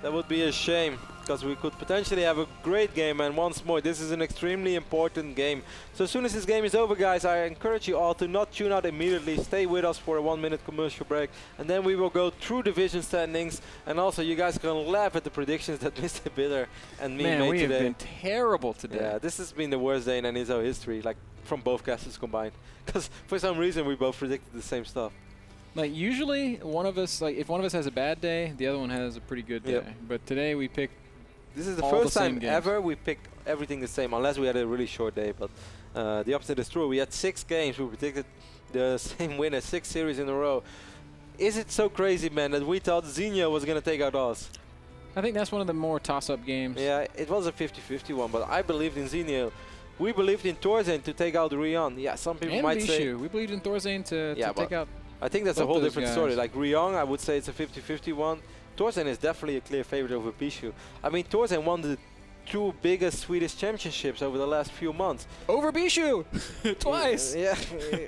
That would be a shame, because we could potentially have a great game. And once more, this is an extremely important game. So as soon as this game is over, guys, I encourage you all to not tune out immediately. Stay with us for a 1-minute commercial break, and then we will go through division standings. And also, you guys can laugh at the predictions that MrBitter and me made today. Man, we have been terrible today. Yeah, this has been the worst day in NASL history, like from both casters combined. Because for some reason, we both predicted the same stuff. Like usually, one of us, like if one of us has a bad day, the other one has a pretty good day. Yep. But today we picked. This is the first time ever we picked everything the same, unless we had a really short day. But the opposite is true. We had 6 games. We predicted the same winner, 6 series in a row. Is it so crazy, man, that we thought Xenia was going to take out Oz? I think that's one of the more toss-up games. Yeah, it was a 50-50 one, but I believed in Xenia. We believed in Torzen to take out Rion. Yeah, some people and might Bishu. say... We believed in Thorzane to take out... I think that's a whole different story. Like Rion, I would say it's a 50-50 one. Torzen is definitely a clear favorite over Bishu. I mean, Torzen won the 2 biggest Swedish championships over the last few months. Over Bishu! Twice! Yeah,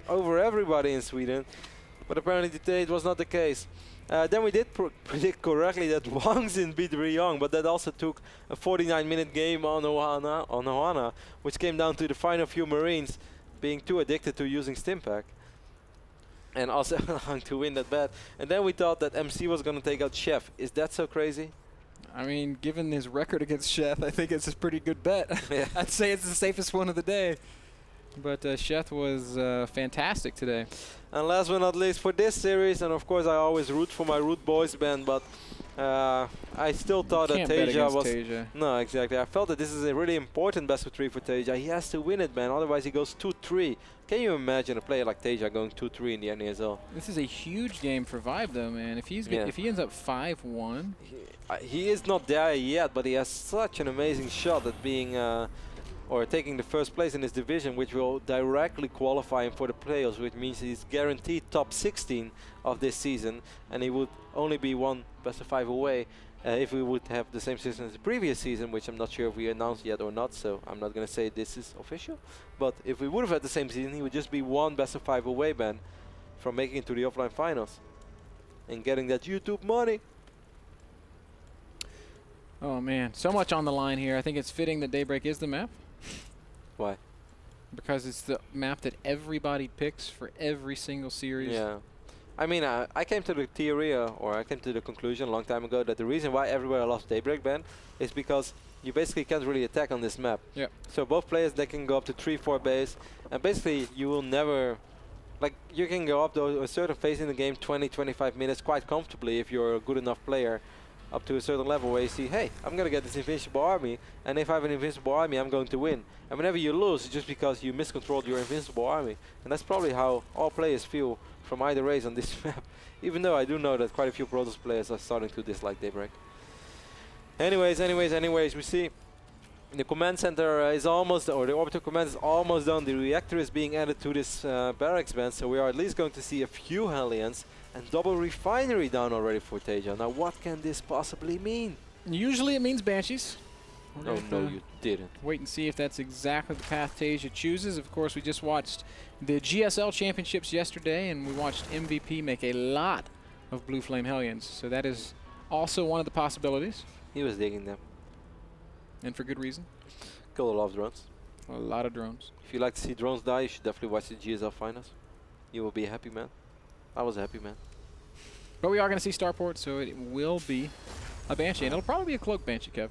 over everybody in Sweden. But apparently today it was not the case. Then we did predict correctly that Wang Xin beat Rion, but that also took a 49-minute game on Ohana, which came down to the final few Marines being too addicted to using Stimpack. And also allowing to win that bet. And then we thought that MC was going to take out Chef. Is that so crazy? I mean, given his record against Chef, I think it's a pretty good bet. Yeah. I'd say it's the safest one of the day. But Chef was fantastic today. And last but not least, for this series, and of course I always root for my Root Boys band, but I still thought that Taeja was... Taeja. No, exactly. I felt that this is a really important best of 3 for Taeja. He has to win it, man. Otherwise he goes 2-3. Can you imagine a player like Taeja going 2-3 in the NASL? This is a huge game for Vive, though, man. If he's if he ends up 5-1... He is not there yet, but he has such an amazing shot at being... or taking the first place in his division, which will directly qualify him for the playoffs, which means he's guaranteed top 16 of this season, and he would only be 1 best of 5 away if we would have the same season as the previous season, which I'm not sure if we announced yet or not, so I'm not going to say this is official. But if we would have had the same season, he would just be 1 best of 5 away, man, from making it to the offline finals and getting that YouTube money. Oh, man. So much on the line here. I think it's fitting that Daybreak is the map. Why? Because it's the map that everybody picks for every single series. Yeah. I mean, I came to the theory, or I came to the conclusion a long time ago that the reason why everybody loves Daybreak ban is because you basically can't really attack on this map. Yeah. So both players, they can go up to 3-4 base, and basically you will never... Like, you can go up to a certain phase in the game, 20-25 minutes, quite comfortably if you're a good enough player, up to a certain level where you see, hey, I'm going to get this invincible army, and if I have an invincible army, I'm going to win. And whenever you lose, it's just because you miscontrolled your invincible army. And that's probably how all players feel from either race on this map, even though I do know that quite a few Protoss players are starting to dislike Daybreak. Anyways, we see the command center is almost, or the orbital command is almost done. The reactor is being added to this barracks band, so we are at least going to see a few Hellions and double refinery down already for Taeja. Now, what can this possibly mean? Usually it means Banshees. Oh, no, you didn't. Wait and see if that's exactly the path Taeja chooses. Of course, we just watched the GSL Championships yesterday, and we watched MVP make a lot of Blue Flame Hellions. So that is also one of the possibilities. He was digging them. And for good reason. Kill a lot of drones. A lot of drones. If you like to see drones die, you should definitely watch the GSL finals. You will be a happy man. I was a happy man. But we are going to see Starport, so it will be a Banshee. And it'll probably be a Cloak Banshee, Kev.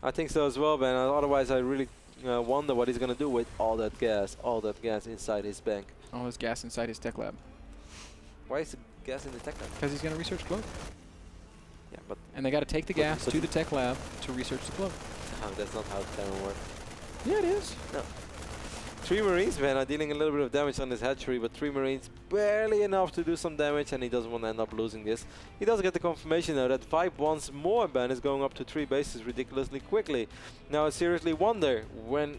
I think so as well, man. Otherwise, I really wonder what he's going to do with all that gas inside his bank. All his gas inside his tech lab. Why is the gas in the tech lab? Because he's going to research Cloak. Yeah, but... And they got to take the gas to the tech lab to research the Cloak. No, that's not how the Terran works. Yeah, it is. No. 3 Marines, man, are dealing a little bit of damage on his hatchery, but 3 Marines barely enough to do some damage, and he doesn't want to end up losing this. He does get the confirmation now that Vibe once more ban is going up to 3 bases ridiculously quickly. Now I seriously wonder when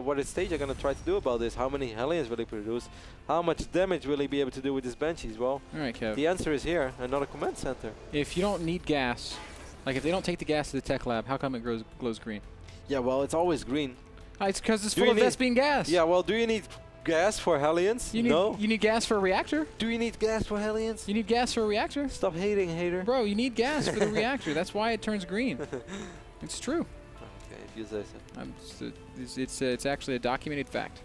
what is Taeja going to try to do about this? How many Hellions will he produce? How much damage will he be able to do with his Banshees? Well, all right, Kev. The answer is here, another command center. If you don't need gas, like if they don't take the gas to the tech lab, how come it glows green? Yeah, well, it's always green. It's because it's full of Vespene gas. Yeah, well, do you need gas for Hellions? No. You need gas for a reactor? Do you need gas for Hellions? You need gas for a reactor? Stop hating, hater. Bro, you need gas for the reactor. That's why it turns green. It's true. Okay, if you say so. It's actually a documented fact.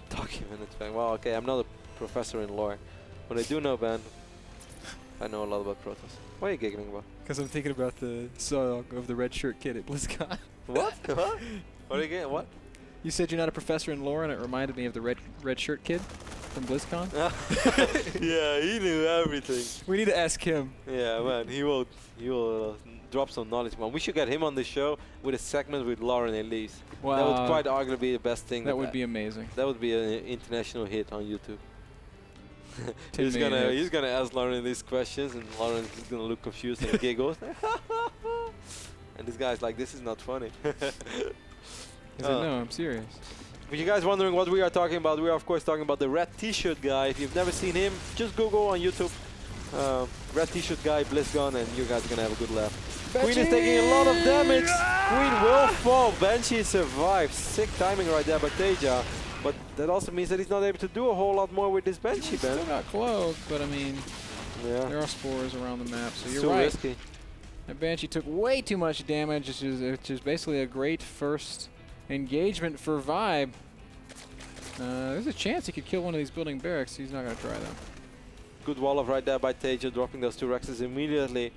Documented fact. Well, okay, I'm not a professor in lore. What I do know, Ben, I know a lot about Protoss. What are you giggling about? Because I'm thinking about the song of the red shirt kid at BlizzCon. What? What? What are you getting? What? You said you're not a professor in lore, and it reminded me of the red shirt kid from BlizzCon. Yeah, he knew everything. We need to ask him. Yeah, man, he will drop some knowledge, man. We should get him on the show with a segment with Lauren Elise. Wow. That would quite arguably be the best thing. That would be amazing. That would be an international hit on YouTube. 10 he's million gonna ask Lauren these questions, and Lauren is gonna look confused and giggles. And this guy's like, "This is not funny." He's like, no, I'm serious. For you guys wondering what we are talking about, we are of course talking about the red t-shirt guy. If you've never seen him, just Google on YouTube. Red t-shirt guy, BlizzCon, and you guys are gonna have a good laugh. Queen is taking a lot of damage. Queen will fall. Banshee survives. Sick timing right there by Taeja. But that also means that he's not able to do a whole lot more with this Banshee, Ben. Still got cloaked, but I mean, yeah, there are spores around the map, so you're too right. risky. That Banshee took way too much damage, which is basically a great first engagement for Vibe. There's a chance he could kill one of these building barracks. He's not going to try though. Good wall of right there by Taeja, dropping those 2 Rexes immediately.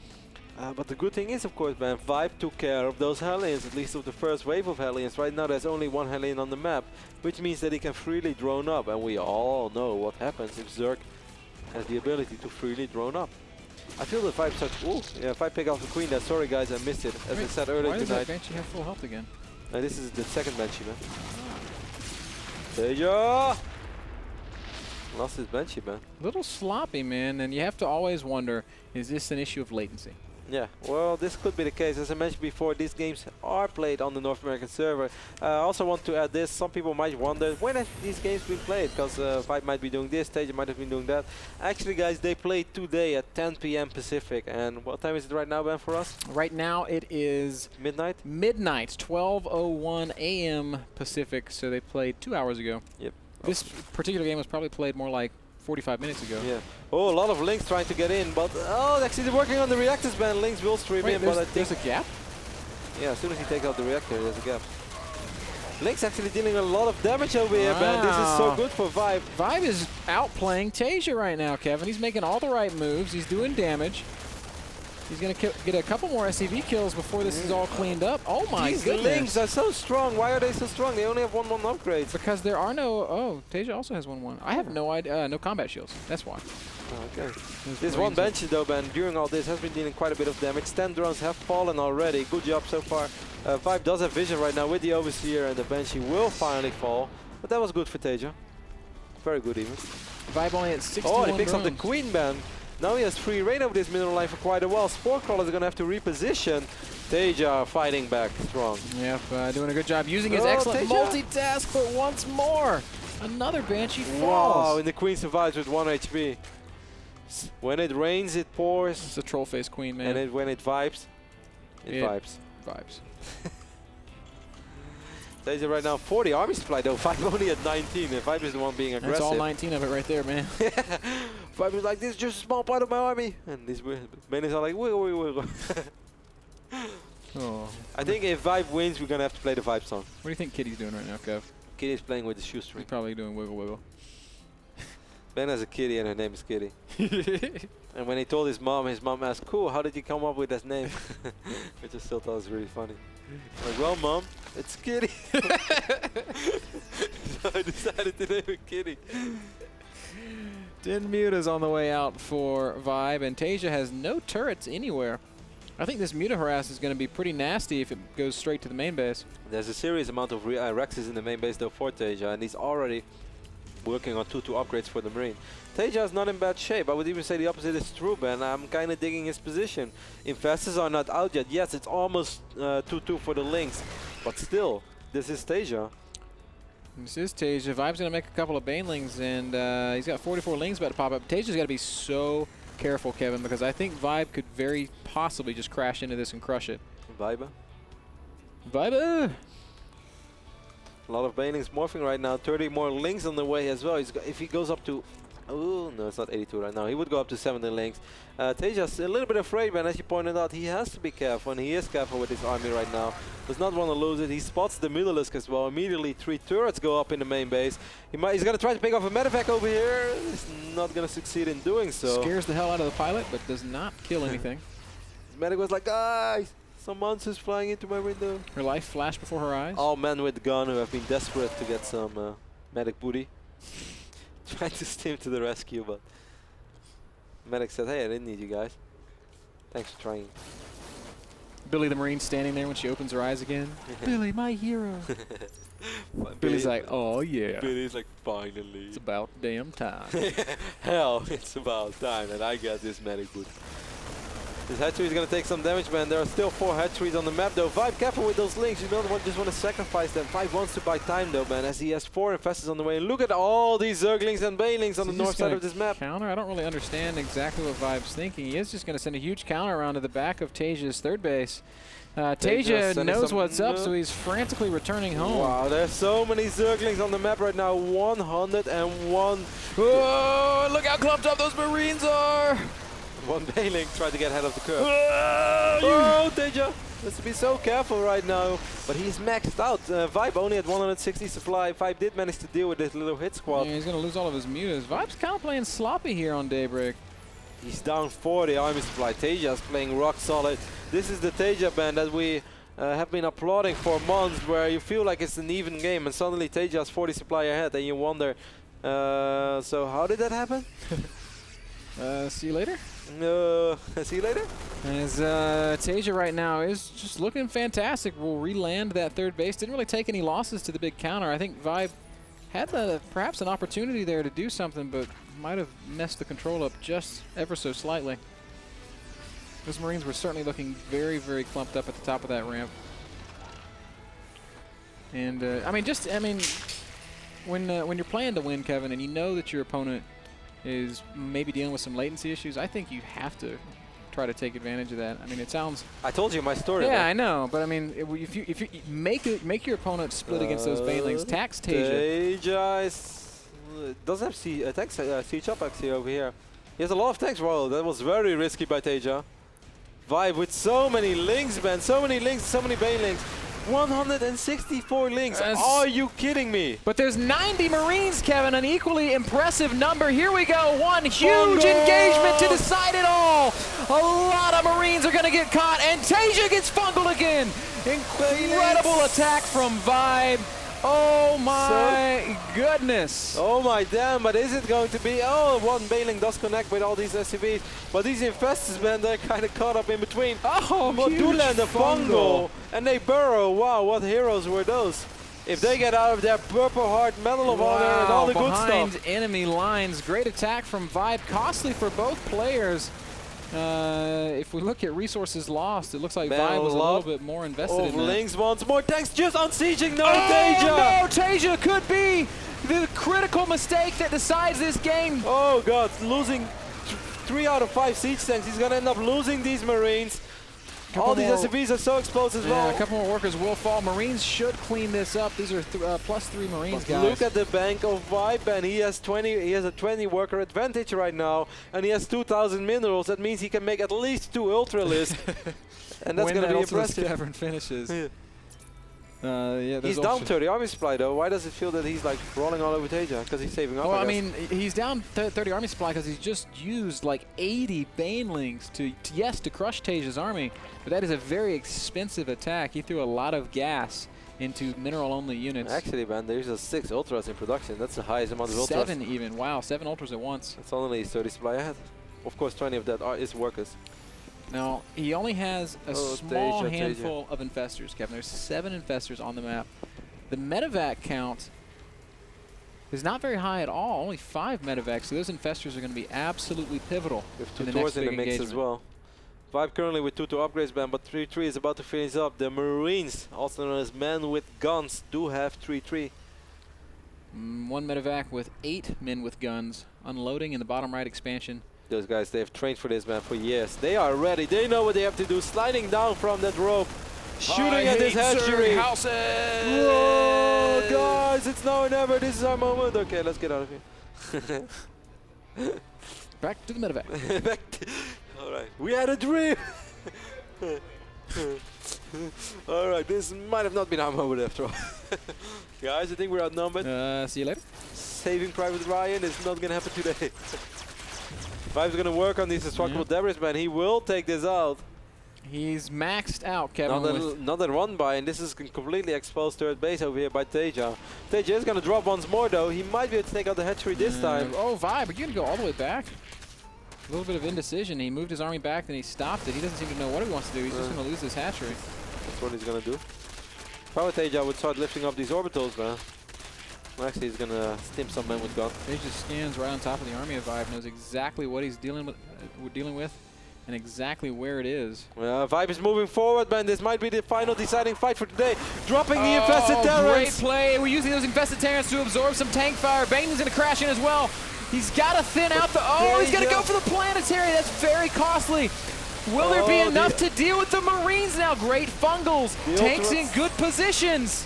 But the good thing is, of course, man, Vibe took care of those Hellions, at least of the first wave of Hellions. Right now there's only 1 Hellion on the map, which means that he can freely drone up. And we all know what happens if Zerg has the ability to freely drone up. I feel that Vibe such... Ooh, yeah, if I pick off the Queen there, sorry guys, I missed it. As I said earlier why does tonight. that Banshee have full health again? This is the second Banshee, man. Taeja! Lost his Banshee, man. A little sloppy, man, and you have to always wonder, is this an issue of latency? Yeah, well, this could be the case. As I mentioned before, these games are played on the North American server. I also want to add this. Some people might wonder, when have these games been played? Because Vibe might be doing this, Taeja might have been doing that. Actually, guys, they played today at 10 p.m. Pacific. And what time is it right now, Ben, for us? Right now it is... Midnight? Midnight, 12:01 a.m. Pacific, so they played 2 hours ago. Yep. This particular game was probably played more like 45 minutes ago. Yeah. Oh, a lot of Lynx trying to get in, but actually they're working on the reactors, Ben. Lynx will stream in, but I think there's a gap? Yeah, as soon as he takes out the reactor, there's a gap. Lynx actually dealing a lot of damage over here, Ben. This is so good for Vibe. Vibe is outplaying Taeja right now, Kevin. He's making all the right moves. He's doing damage. He's going to get a couple more SCV kills before this is all cleaned up. Oh my These goodness. Lynx are so strong. Why are they so strong? They only have 1/1 upgrades. Because there are no... Oh, Taeja also has 1/1. I have no idea. No combat shields. That's why. Okay. This one Banshee, though, Ben, during all this has been dealing quite a bit of damage. 10 drones have fallen already. Good job so far. Vibe does have vision right now with the Overseer, and the Banshee will finally fall. But that was good for Taeja. Very good, even. Vibe only at 61 Oh, he picks drones. up the Queen, Ben. Now he has free reign over this middle line for quite a while. Spore Crawlers are going to have to reposition. Taeja fighting back strong. Yep, doing a good job using his excellent multitask, but once more, another Banshee falls. Wow, and the Queen survives with 1 HP. When it rains, it pours. It's a troll face Queen, man. And when it vibes, it vibes. Vibes. Taeja right now 40 army supply though. Vibe only at 19, and Vibe is the one being aggressive. That's all 19 of it right there, man. Vibe is like, this is just a small part of my army. And these Bennys are like, wiggle, wiggle, wiggle. Oh. I think if Vibe wins, we're going to have to play the Vibe song. What do you think Kitty's doing right now, Kev? Kitty's playing with the shoestring. He's probably doing wiggle, wiggle. Ben has a kitty and her name is Kitty. And when he told his mom asked, cool, how did you come up with that name? Which I still thought was really funny. Like, well, Mom, it's Kitty. So I decided to name it Kitty. Din Muta's on the way out for Vibe, and Taeja has no turrets anywhere. I think this Muta harass is going to be pretty nasty if it goes straight to the main base. There's a serious amount of Rexes in the main base though for Taeja, and he's already working on 2-2 upgrades for the Marine. Taeja is not in bad shape. I would even say the opposite is true, Ben. I'm kind of digging his position. Infestors are not out yet. Yes, it's almost 2-2 for the Lynx, but still, this is Taeja. This is Taeja. Vibe's going to make a couple of Banelings, and he's got 44 Lings about to pop up. Taeja's got to be so careful, Kevin, because I think Vibe could very possibly just crash into this and crush it. Vibe? Vibe! A lot of banelings morphing right now. 30 more links on the way as well. If he goes up to... Oh, no, it's not 82 right now. He would go up to 70 links. Taeja's a little bit afraid, man. As you pointed out, he has to be careful, and he is careful with his army right now. Does not want to lose it. He spots the Mutalisk as well. Immediately, 3 turrets go up in the main base. He's going to try to pick off a medevac over here. He's not going to succeed in doing so. Scares the hell out of the pilot, but does not kill anything. Medic was like, guys, some monsters flying into my window. Her life flashed before her eyes. All men with gun who have been desperate to get some medic booty. Trying to steam to the rescue, but medic said, hey, I didn't need you guys. Thanks for trying. Billy the Marine standing there when she opens her eyes again. Billy, my hero. Billy's like, oh yeah. Billy's like, finally. It's about damn time. Hell, it's about time that I get this medic booty. This hatchery is going to take some damage, man. There are still 4 hatcheries on the map, though. Vibe, careful with those links. You don't just want to sacrifice them. Vibe wants to buy time, though, man, as he has 4 infestors on the way. And look at all these Zerglings and Banelings on the north side of this map. Counter? I don't really understand exactly what Vibe's thinking. He is just going to send a huge counter around to the back of Taeja's third base. Taeja knows what's up, so he's frantically returning home. Wow, there's so many Zerglings on the map right now. 101. Oh, look how clumped up those Marines are. One Baneling tried to get ahead of the curve. Oh, Taeja has to be so careful right now. But he's maxed out. Vibe only at 160 supply. Vibe did manage to deal with this little hit squad. Yeah, he's going to lose all of his mutas. Vibe's kind of playing sloppy here on Daybreak. He's down 40 army supply. Taeja's playing rock solid. This is the Taeja band that we have been applauding for months, where you feel like it's an even game, and suddenly Taeja's 40 supply ahead, and you wonder, so how did that happen? See you later. See you later. As Taeja right now is just looking fantastic. Will re-land that third base. Didn't really take any losses to the big counter. I think Vibe had perhaps an opportunity there to do something, but might have messed the control up just ever so slightly. Those Marines were certainly looking very, very clumped up at the top of that ramp. And I mean, when you're playing to win, Kevin, and you know that your opponent is maybe dealing with some latency issues, I think you have to try to take advantage of that. I mean, it sounds... I told you my story. Yeah, I know, but I mean, if you make your opponent split against those Banelings, tax Taeja. Taeja doesn't have siege up actually over here. He has a lot of tanks. Well, that was very risky by Taeja. Vibe with so many links, man. So many links, so many Banelings. 164 links. Are you kidding me? But there's 90 Marines, Kevin, an equally impressive number. Here we go. One huge engagement to decide it all. A lot of Marines are going to get caught, and Taeja gets fungled again. Incredible attack from Vibe. Oh my goodness. Oh my damn, but is it going to be... Oh, one Baneling does connect with all these SCVs. But these infestors, man, they're kind of caught up in between. Oh, Modula and the Fungal. And they burrow. Wow, what heroes were those? If they get out of their Purple Heart, Medal of Honor, and all the good stuff. Behind enemy lines. Great attack from Vibe. Costly for both players. If we look at resources lost, it looks like Vibe was a little bit more invested in that. Links wants more tanks, just unsieging. No, Taeja! Taeja! No, Taeja could be the critical mistake that decides this game. Oh god, losing 3 out of 5 siege tanks. He's gonna end up losing these Marines. All these SCVs are so exposed as well. A couple more workers will fall. Marines should clean this up. These are +3 Marines, guys. Look at the bank of Vibe, and he has 20. He has a 20 worker advantage right now, and he has 2,000 minerals. That means he can make at least 2 Ultralisk, and that's going to be impressive. Cavern finishes. Yeah, he's down 30 army supply though. Why does it feel that he's like rolling all over Taeja? Because he's saving up. Well, I mean, he's down 30 army supply because he's just used like 80 Banelings to crush Taeja's army. But that is a very expensive attack. He threw a lot of gas into mineral-only units. Actually, man, there's just 6 Ultras in production. That's the highest amount of Ultras. 7 even. Wow, 7 Ultras at once. That's only 30 supply ahead. Of course, 20 of that is workers. Now, he only has a small handful of infestors, Kevin. There's 7 infestors on the map. The medevac count is not very high at all, only 5 medevacs. So those infestors are going to be absolutely pivotal in the next big engagement. Mix as well. Vibe currently with 2 upgrades, man, but 3-3 is about to finish up. The Marines, also known as men with guns, do have 3-3. 1 medevac with 8 men with guns, unloading in the bottom right expansion. Those guys, they have trained for this, man, for years. They are ready. They know what they have to do. Sliding down from that rope. Shooting at this hatchery. Whoa, guys, it's now or never. This is our moment. Okay, let's get out of here. Back to the medevac. All right, we had a dream. All right, this might have not been our moment after all. Guys, I think we're outnumbered. See you later. Saving Private Ryan is not going to happen today. Vibe's going to work on these destructible debris, man. He will take this out. He's maxed out, Kevin. Another run by, and this is completely exposed third base over here by Taeja. Taeja is going to drop once more, though. He might be able to take out the hatchery this time. Oh, Vibe, are you going to go all the way back? A little bit of indecision. He moved his army back, then he stopped it. He doesn't seem to know what he wants to do. He's just going to lose this hatchery. That's what he's going to do. If I were Taeja, I would start lifting up these orbitals, man. Actually, he's going to stimp some men with gun. Taeja stands right on top of the army of Vibe, knows exactly what he's dealing with, and exactly where it is. Vibe is moving forward, man. This might be the final deciding fight for today. Dropping the infested Terrans. Great play. We're using those infested Terrans to absorb some tank fire. Bane's going to crash in as well. He's got to thin out the... Oh, he's going to go for the planetary. That's very costly. Will there be enough to deal with the Marines now? Great fungals. Tanks in good positions.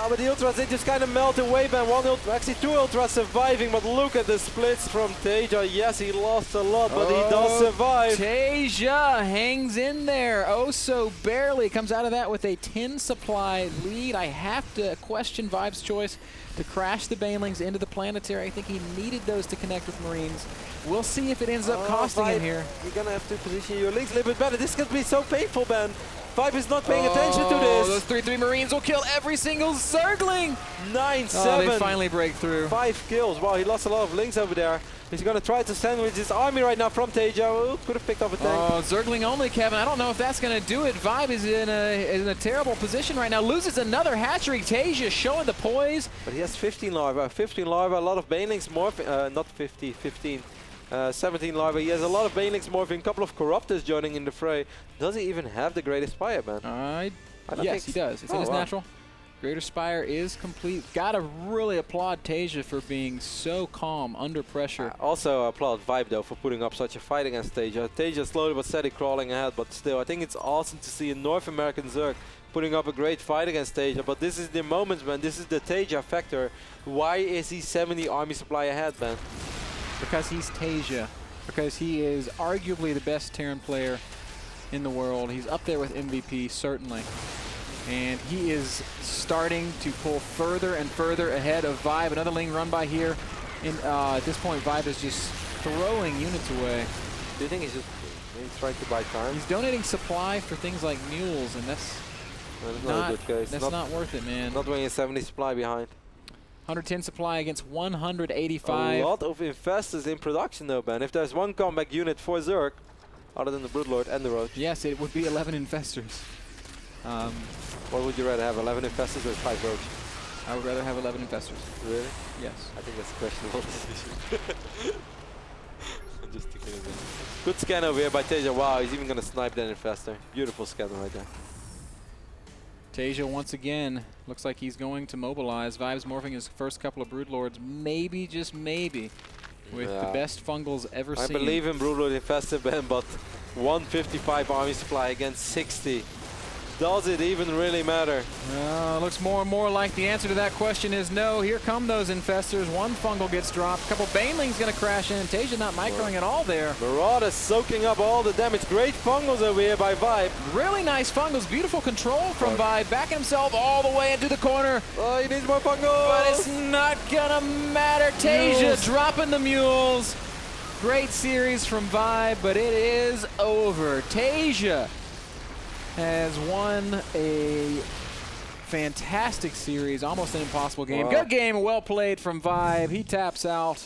But the Ultras, they just kind of melt away, man. Actually, two Ultras surviving, but look at the splits from Taeja. Yes, he lost a lot, but he does survive. Taeja hangs in there, oh so barely. Comes out of that with a 10 supply lead. I have to question Vibe's choice to crash the Banelings into the planetary. I think he needed those to connect with Marines. We'll see if it ends up costing him here. You're going to have to position your links a little bit better. This could be so painful, man. Vibe is not paying attention to this. Those 3-3 Marines will kill every single Zergling. 9-7. They finally break through. 5 kills. Wow, he lost a lot of links over there. He's going to try to sandwich his army right now from Taeja. Oh, could have picked up a tank. Oh, Zergling only, Kevin. I don't know if that's going to do it. Vibe is in a terrible position right now. Loses another hatchery. Taeja showing the poise. But he has 15 larvae. 15 larvae, a lot of Banelings morphing. Not 50, 15. 17 larvae. He has a lot of Banelings morphing, a couple of Corruptors joining in the fray. Does he even have the Greatest Spire, man? Yes, he does. It's in his natural. Greater Spire is complete. Gotta really applaud Taeja for being so calm under pressure. Also applaud Vibe, though, for putting up such a fight against Taeja. Taeja slowly but steady crawling ahead, but still, I think it's awesome to see a North American Zerg putting up a great fight against Taeja. But this is the moment, man. This is the Taeja factor. Why is he 70 army supply ahead, man? Because he's Taeja. Because he is arguably the best Terran player in the world. He's up there with MVP, certainly. And he is starting to pull further and further ahead of Vibe. Another Ling run by here. At this point, Vibe is just throwing units away. Do you think he's just trying to buy time? He's donating supply for things like mules, and that's not a good case. That's not worth it, man. Not when you're 70 supply behind. 110 supply against 185. A lot of infestors in production, though, man. If there's one combat unit for Zerg, other than the Broodlord and the Roach. Yes, it would be 11 infestors. What would you rather have, 11 infestors or 5 Roach? I would rather have 11 infestors. Really? Yes. I think that's a questionable decision. I'm just thinking of it. Good scan over here by Taeja. Wow, he's even going to snipe that infestor. Beautiful scan right there. Taeja once again looks like he's going to mobilize. Vibe's morphing his first couple of Broodlords, maybe, just maybe, with the best fungals ever seen. I believe in Broodlord Infested, Ben, but 155 army supply against 60. Does it even really matter? Looks more and more like the answer to that question is no. Here come those infestors. One fungal gets dropped. A couple Banelings going to crash in. Taeja not microing at all there. Marauder soaking up all the damage. Great fungals over here by Vibe. Really nice fungals. Beautiful control from Vibe. Backing himself all the way into the corner. Oh, he needs more fungals. But it's not going to matter. Taeja dropping the mules. Great series from Vibe, but it is over. Taeja has won a fantastic series, almost an impossible game. Good game, well played from Vibe. He taps out.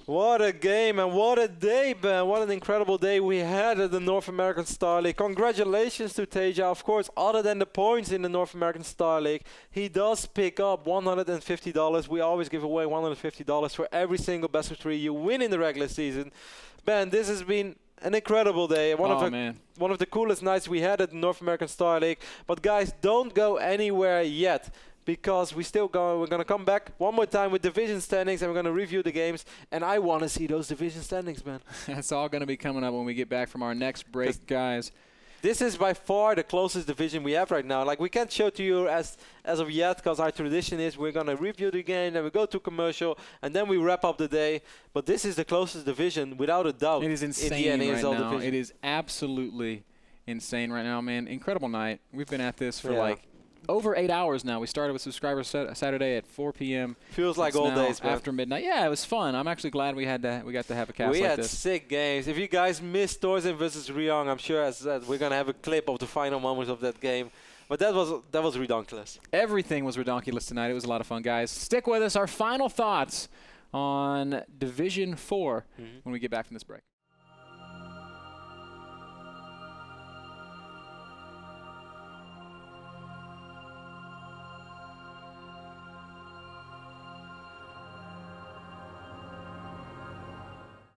What a game and what a day, Ben. What an incredible day we had at the North American Star League. Congratulations to Taeja. Of course, other than the points in the North American Star League, he does pick up $150. We always give away $150 for every single best of 3 you win in the regular season. Ben, this has been an incredible day. One of the coolest nights we had at the North American Star League. But guys, don't go anywhere yet, because we're going to come back one more time with division standings, and we're going to review the games, and I want to see those division standings, man. That's all going to be coming up when we get back from our next break, guys. This is by far the closest division we have right now. Like, we can't show to you as of yet, because our tradition is we're going to review the game, then we go to commercial, and then we wrap up the day. But this is the closest division, without a doubt. It is insane in the right NASL now. division. It is absolutely insane right now, man. Incredible night. We've been at this for like over 8 hours now. We started with Subscriber Saturday at 4 p.m. Feels like old days, man. After midnight. Yeah, it was fun. I'm actually glad we got to have a cast We like had this. sick games. If you guys missed Torsen versus Ryong, I'm sure as we're going to have a clip of the final moments of that game. But that was ridiculous. Everything was ridiculous tonight. It was a lot of fun, guys. Stick with us. Our final thoughts on Division 4 when we get back from this break.